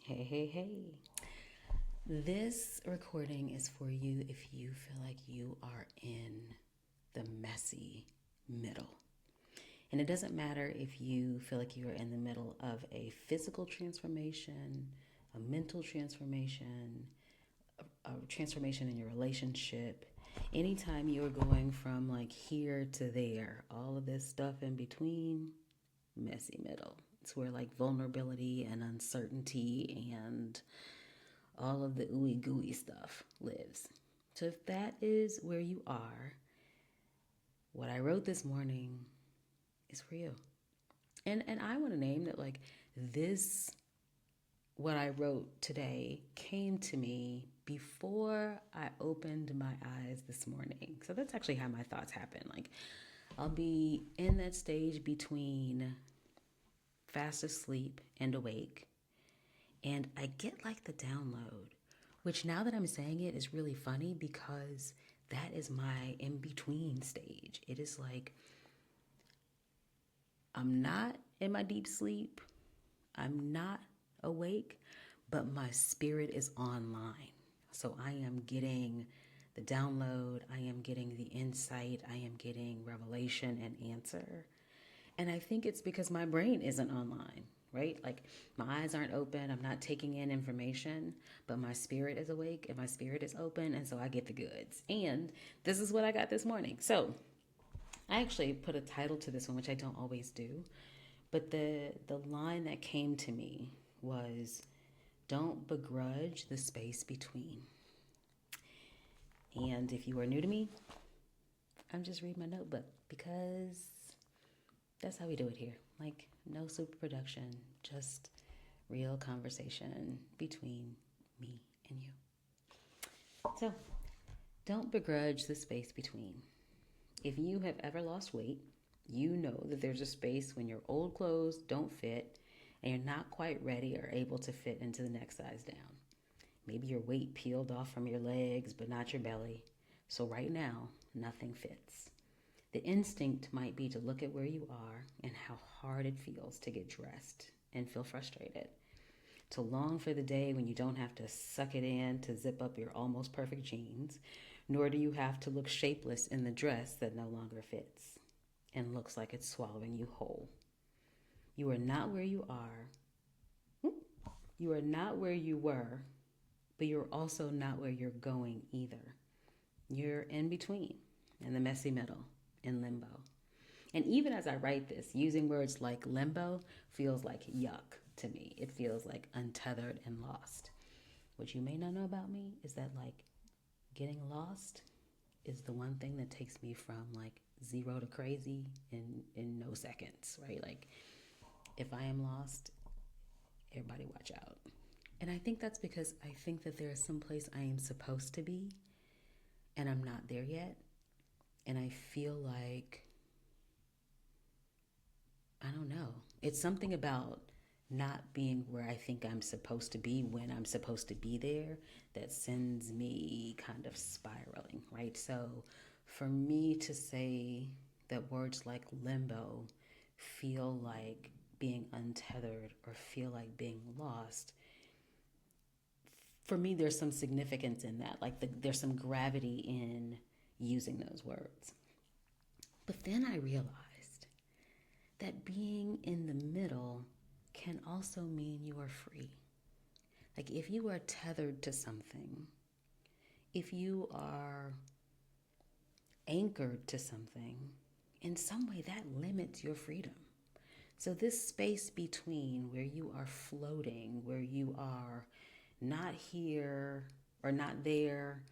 Hey, hey, hey. This recording is for you if you feel like you are in the messy middle. And it doesn't matter if you feel like you are in the middle of a physical transformation, a mental transformation, a transformation in your relationship. Anytime you're going from like here to there, all of this stuff in between, messy middle. It's where like vulnerability and uncertainty and all of the ooey gooey stuff lives. So if that is where you are, what I wrote this morning is for you. And I want to name that like this what I wrote today came to me before I opened my eyes this morning. So that's actually how my thoughts happen. Like I'll be in that stage between fast asleep and awake, and I get like the download, which now that I'm saying it is really funny because that is my in between stage. It is like I'm not in my deep sleep, I'm not awake, but my spirit is online. So I am getting the download, I am getting the insight, I am getting revelation and answer. And I think it's because my brain isn't online, right? Like my eyes aren't open, I'm not taking in information, but my spirit is awake and my spirit is open, and so I get the goods. And this is what I got this morning. So I actually put a title to this one, which I don't always do, but the line that came to me was, "Don't begrudge the space between." And if you are new to me, I'm just reading my notebook because that's how we do it here. Like, no super production, just real conversation between me and you. So, don't begrudge the space between. If you have ever lost weight, you know that there's a space when your old clothes don't fit and you're not quite ready or able to fit into the next size down. Maybe your weight peeled off from your legs, but not your belly. So, right now, nothing fits. The instinct might be to look at where you are and how hard it feels to get dressed and feel frustrated. To long for the day when you don't have to suck it in to zip up your almost perfect jeans, nor do you have to look shapeless in the dress that no longer fits and looks like it's swallowing you whole. You are not where you are. You are not where you were, but you're also not where you're going either. You're in between, in the messy middle, in limbo. And even as I write this, using words like limbo feels like yuck to me. It feels like untethered and lost. What you may not know about me is that like getting lost is the one thing that takes me from like zero to crazy in no seconds, right? Like if I am lost, everybody watch out. And I think that's because I think that there is some place I am supposed to be and I'm not there yet. And I feel like, I don't know, it's something about not being where I think I'm supposed to be when I'm supposed to be there that sends me kind of spiraling, right? So for me to say that words like limbo feel like being untethered or feel like being lost, for me, there's some significance in that. Like there's some gravity in using those words. But then I realized that being in the middle can also mean you are free. Like if you are tethered to something, if you are anchored to something, in some way that limits your freedom. So, this space between where you are floating, where you are not here or not there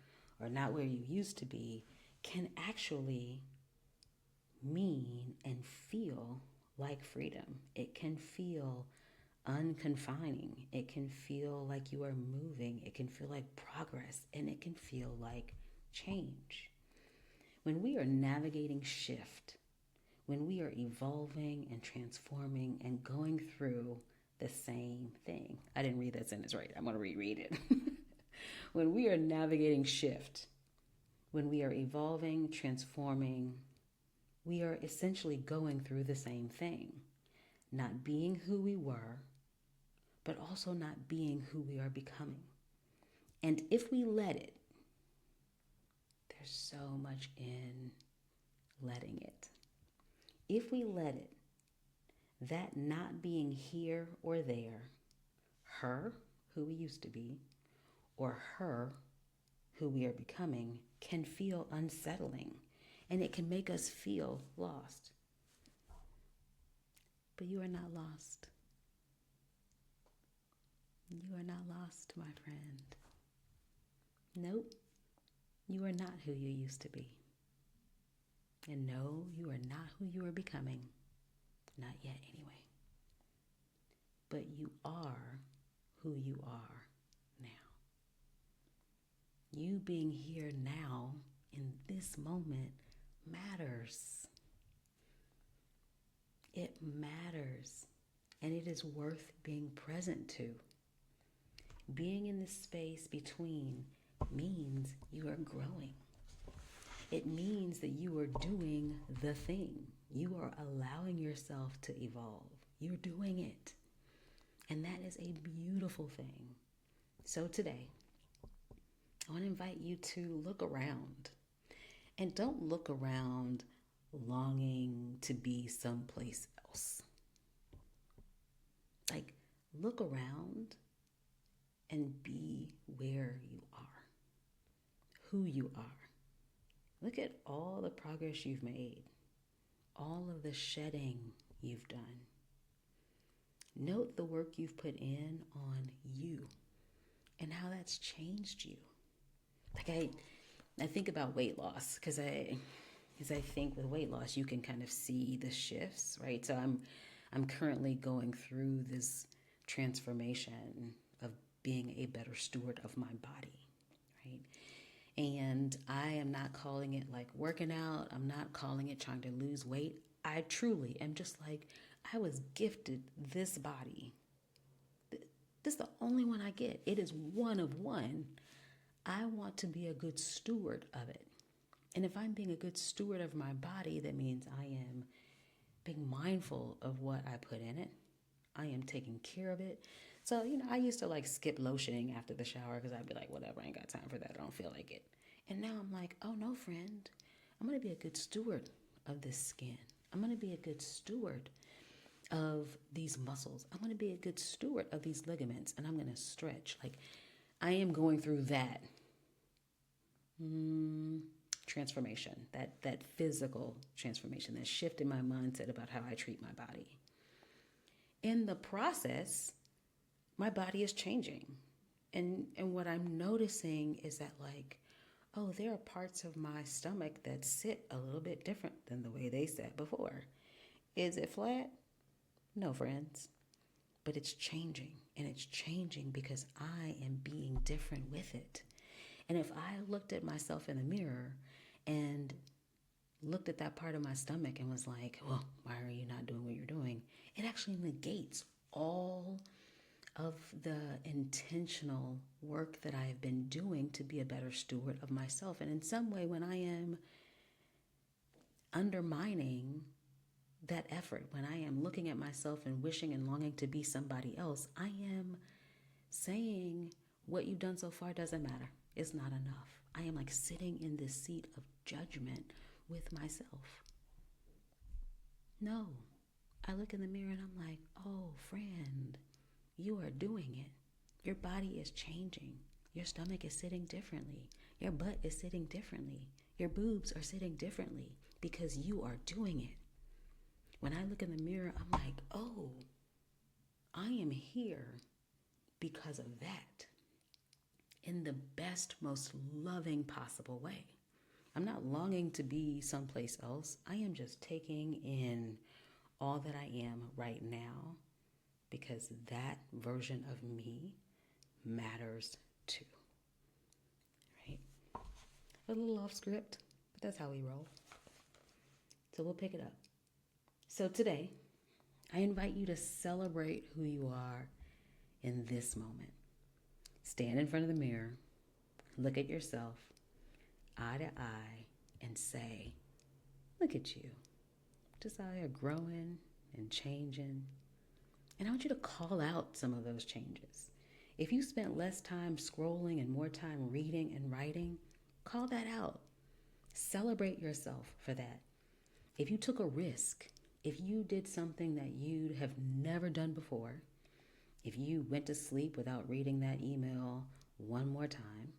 or not where you used to be, can actually mean and feel like freedom. It can feel unconfining. It can feel like you are moving. It can feel like progress, and it can feel like change. When we are navigating shift, when we are evolving and transforming and going through the same thing. I didn't read that sentence right. I'm going to reread it. When we are navigating shift, when we are evolving, transforming, we are essentially going through the same thing. Not being who we were, but also not being who we are becoming. And if we let it, there's so much in letting it. If we let it, that not being here or there, her, who we used to be, or her, who we are becoming, can feel unsettling, and it can make us feel lost. But you are not lost. You are not lost, my friend. Nope, you are not who you used to be. And no, you are not who you are becoming. Not yet, anyway. But you are who you are now. You being here now in this moment matters. It matters. And it is worth being present to. Being in this space between means you are growing. It means that you are doing the thing. You are allowing yourself to evolve. You're doing it. And that is a beautiful thing. So today, I want to invite you to look around. And don't look around longing to be someplace else. Like, look around and be where you are, who you are. Look at all the progress you've made, all of the shedding you've done. Note the work you've put in on you and how that's changed you. Like I think about weight loss because I think with weight loss you can kind of see the shifts, right? So I'm currently going through this transformation of being a better steward of my body, right? And I am not calling it like working out. I'm not calling it trying to lose weight. I truly am just like, I was gifted this body. This is the only one I get. It is one of one. I want to be a good steward of it. And if I'm being a good steward of my body, that means I am being mindful of what I put in it. I am taking care of it. So, I used to like skip lotioning after the shower because I'd be like, whatever, I ain't got time for that. I don't feel like it. And now I'm like, oh no, friend, I'm going to be a good steward of this skin. I'm going to be a good steward of these muscles. I'm going to be a good steward of these ligaments, and I'm going to stretch. Like, I am going through that transformation, that physical transformation, that shift in my mindset about how I treat my body. In the process, my body is changing. And what I'm noticing is that, like, oh, there are parts of my stomach that sit a little bit different than the way they sat before. Is it flat? No, friends. But it's changing. And it's changing because I am being different with it. And if I looked at myself in the mirror and looked at that part of my stomach and was like, well, why are you not doing what you're doing? It actually negates all of the intentional work that I have been doing to be a better steward of myself. And in some way, when I am undermining that effort, when I am looking at myself and wishing and longing to be somebody else, I am saying what you've done so far doesn't matter. It's not enough. I am like sitting in this seat of judgment with myself. No, I look in the mirror and I'm like, oh, friend, you are doing it. Your body is changing. Your stomach is sitting differently. Your butt is sitting differently. Your boobs are sitting differently because you are doing it. When I look in the mirror, I'm like, oh, I am here because of that. In the best, most loving possible way. I'm not longing to be someplace else. I am just taking in all that I am right now because that version of me matters too. Right? A little off script, but that's how we roll. So we'll pick it up. So today, I invite you to celebrate who you are in this moment. Stand in front of the mirror, look at yourself, eye to eye, and say, look at you. Just out here growing and changing. And I want you to call out some of those changes. If you spent less time scrolling and more time reading and writing, call that out. Celebrate yourself for that. If you took a risk, if you did something that you have never done before, if you went to sleep without reading that email one more time,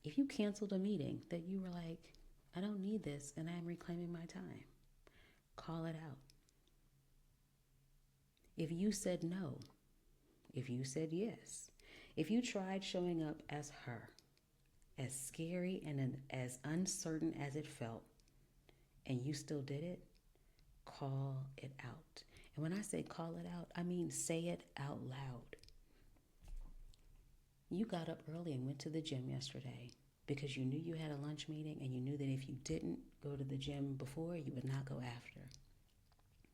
if you canceled a meeting that you were like, I don't need this and I'm reclaiming my time, call it out. If you said no, if you said yes, if you tried showing up as her, as scary and as uncertain as it felt, and you still did it, call it out. And when I say call it out, I mean say it out loud. You got up early and went to the gym yesterday because you knew you had a lunch meeting and you knew that if you didn't go to the gym before, you would not go after.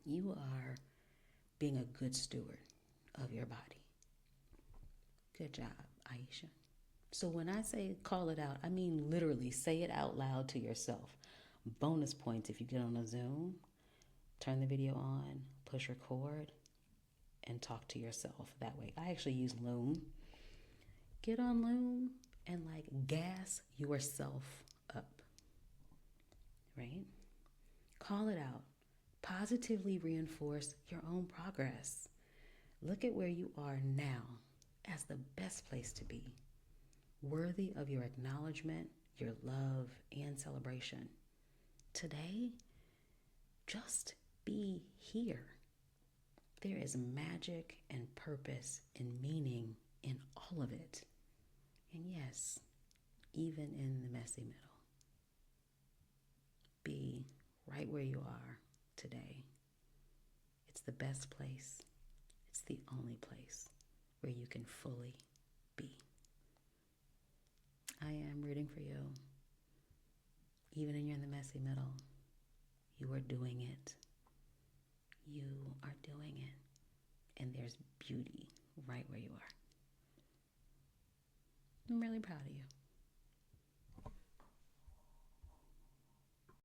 You are being a good steward of your body. Good job, Aisha. So when I say call it out, I mean literally say it out loud to yourself. Bonus points if you get on a Zoom, turn the video on, push record, and talk to yourself that way. I actually use Loom. Get on Loom and like gas yourself up, right? Call it out. Positively reinforce your own progress. Look at where you are now as the best place to be, worthy of your acknowledgement, your love, and celebration. Today, just be here. There is magic and purpose and meaning in all of it. And yes, even in the messy middle. Be right where you are today. It's the best place. It's the only place where you can fully be. I am rooting for you. Even when you're in the messy middle, you are doing it. You are doing it. And there's beauty right where you are. I'm really proud of you.